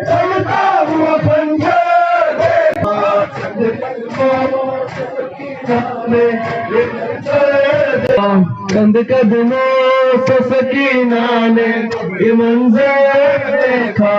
चलता हुआ पंजा कंद कदमों से सकीना ने ये मंजर देखा।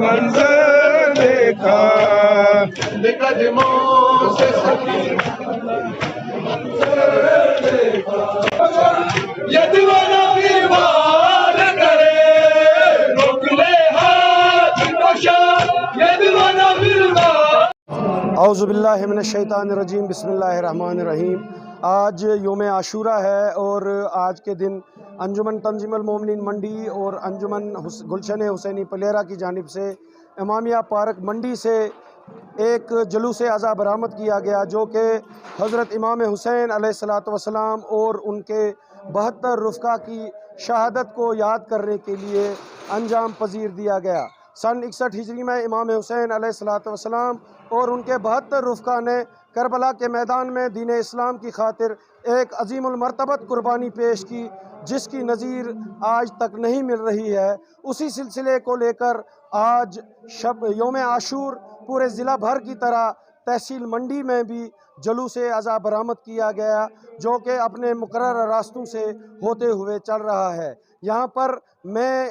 मंजर देखा कदमों से ये दीवाना पीरवार करे रोक ले हाथ कोशा ये दीवाना पीरवार। औज़ु बिल्लाहि मिनश शैतानिर रजीम बिस्मिल्लाहिर रहमानिर रहीम। आज योम आशूरा है और आज के दिन अंजुमन तंजीमुल मोमिनीन मंडी और अंजुमन गुलशन हुसैनी पलेरा की जानिब से इमामिया पार्क मंडी से एक जुलूस अज़ा बरामद किया गया, जो कि हज़रत इमाम हुसैन अलैहिस्सलातु वस्सलाम और उनके 72 रुफ़का की शहादत को याद करने के लिए अंजाम पजीर दिया गया। सन 61 हिजरी में इमाम हुसैन अलैहिस्सलातु वस्सलाम और उनके 72 रुफ़का ने करबला के मैदान में दीन इस्लाम की खातिर एक अजीमुल मर्तबत कुर्बानी पेश की, जिसकी नज़ीर आज तक नहीं मिल रही है। उसी सिलसिले को लेकर आज योम आशूर पूरे ज़िला भर की तरह तहसील मंडी में भी जुलूस अज़ा बरामद किया गया, जो कि अपने मुकर्रर रास्तों से होते हुए चल रहा है। यहाँ पर मैं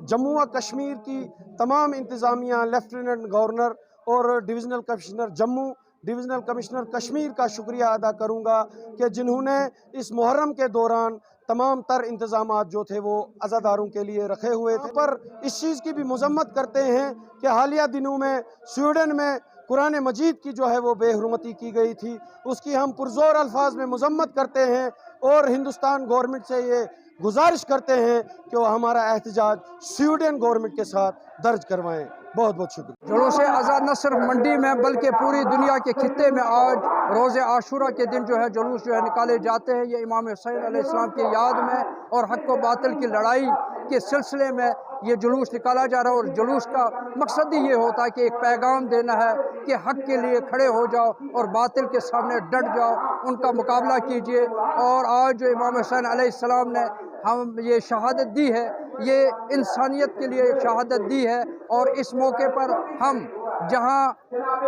जम्मू व कश्मीर की तमाम इंतज़ामिया, लेफ्टिनेंट गवर्नर और divisional commissioner Jammu, divisional commissioner Kashmir का शुक्रिया अदा करूँगा कि जिन्होंने इस मुहर्रम के दौरान तमाम तर इंतज़ामात जो थे वो अज़ादारों के लिए रखे हुए थे। पर इस चीज़ की भी मज़म्मत करते हैं कि हालिया दिनों में स्वीडन में कुरान मजीद की जो है वो बेहुरमती की गई थी, उसकी हम पुरज़ोर अल्फाज में मज़म्मत करते हैं और हिंदुस्तान गवर्नमेंट से ये गुजारिश करते हैं कि वो हमारा एहतजाज स्वीडन गवर्नमेंट के साथ दर्ज करवाएं। बहुत बहुत शुक्रिया। जुलूस अज़ा न सिर्फ मंडी में बल्कि पूरी दुनिया के खित्ते में आज रोज़े आशूरा के दिन जो है जुलूस जो है निकाले जाते हैं। ये इमाम हुसैन अलैहिस्सलाम की याद में और हक़ व बातिल की लड़ाई के सिलसिले में ये जुलूस निकाला जा रहा है। और जुलूस का मकसद ही ये होता है कि एक पैगाम देना है कि हक़ के लिए खड़े हो जाओ और बातिल के सामने डट जाओ, उनका मुकाबला कीजिए। और आज जो इमाम हुसैन अलैहिस्सलाम ने हम ये शहादत दी है, ये इंसानियत के लिए शहादत दी है। और इस मौके पर हम जहाँ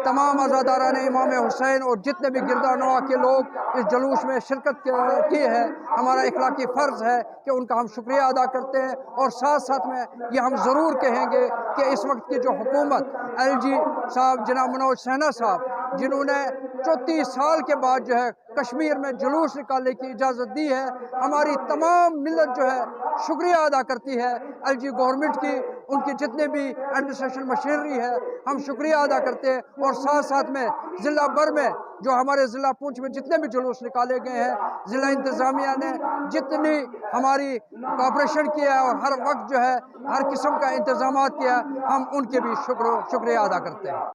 तमाम अज़ादारान इमाम हुसैन और जितने भी गिरदानवा के लोग इस जुलूस में शिरकत की है, हमारा इखलाकी फ़र्ज़ है कि उनका हम शुक्रिया अदा करते हैं। और साथ साथ में ये हम ज़रूर कहेंगे कि इस वक्त की जो हुकूमत LG साहब जनाब मनोज सिन्हा साहब, जिन्होंने 34 साल के बाद जो है कश्मीर में जुलूस निकालने की इजाज़त दी है, हमारी तमाम मिल्लत जो है शुक्रिया अदा करती है LG गवर्नमेंट की। उनकी जितने भी एडमिनिस्ट्रेशन मशीनरी है हम शुक्रिया अदा करते हैं। और साथ साथ में ज़िला भर में जो हमारे ज़िला पुंछ में जितने भी जुलूस निकाले गए हैं, ज़िला इंतज़ामिया ने जितनी हमारी कोऑपरेशन किया है और हर वक्त जो है हर किस्म का इंतज़ामात किया, हम उनके भी शुक्रिया अदा करते हैं।